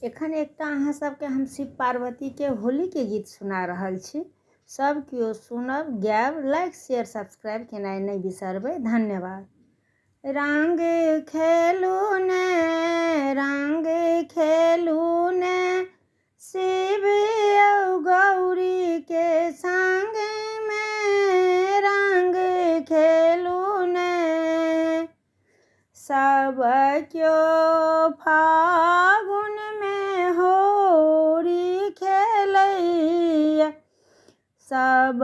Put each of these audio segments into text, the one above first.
एखन एकटा अहाँ सबके हम शिव पार्वती के होली के गीत सुना रहल छी। सब केओ सुनब, गायब, लाइक, शेयर, सब्सक्राइब केनाइ नहीं बिसरबै। धन्यवाद। रंग खेलू ने, रंग खेलू ने, शिव औ गौरी के संग में रंग खेलू ने। सब क्यों फागुन में होरी खेलैया, सब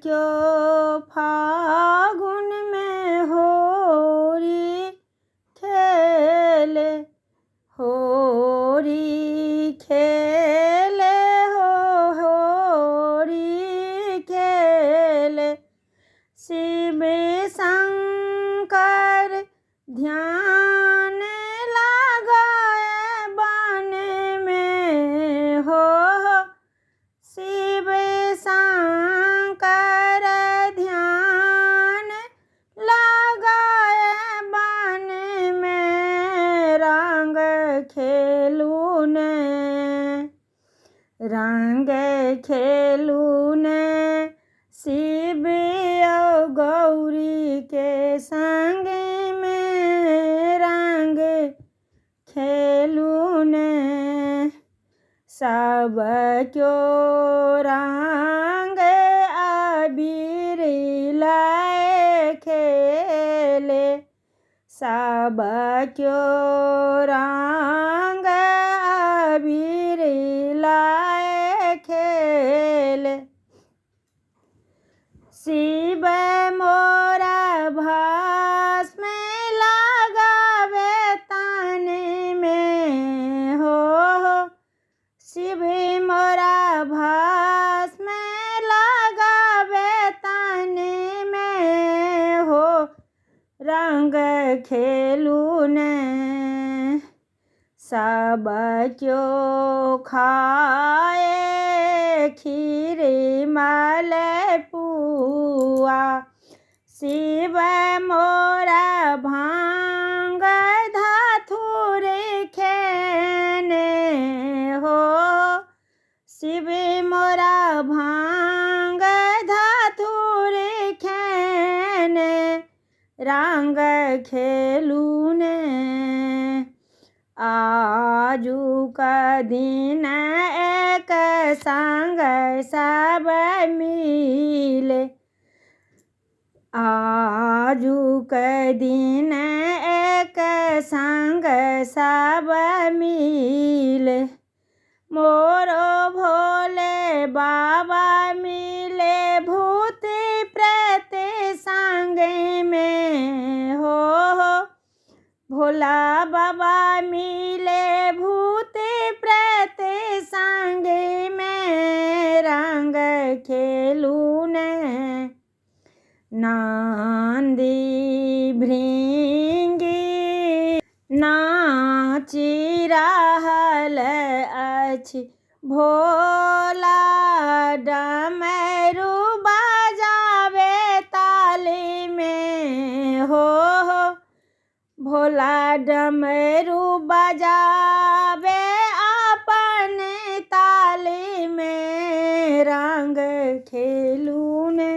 क्यों फागुन में होरी खेले, होरी खेले हो, होरी खेले। शिव शंकर ध्यान लगाए बन में हो, शिव शंकर ध्यान लगाए बन में रंग खेलू ने, रंग खेलू ने, शिव औ गौरी के संग में रंग खेलू ने। सब क्यों रंग अबीर लाए खेले, सब क्यों रंग अबीर लाए खेले। शिव मोरा भस्म लगावे तन में हो, शिव मोरा भस्म लगावे तन में हो, रंग खेलू ने। सब क्यों खाए खीर मलपुआ, शिव मोरा भांग धतूर खेने हो, शिव मोरा भांग धतूर खेने रंग खेलू ने। आजू का दिन एक संग सब मिले, आजू के दिन एक संग सब मिले। मोरो भोले बाबा मिले भूत प्रेत संग में हो, भोला बाबा मिले भूत प्रेत संग में रंग खेलू ने। नंदी भृंगी नाची रहल अछि, भोला डमरू बजावे ताली में हो, भोला डमरू बजावे अपन ताली में रंग खेलू ने।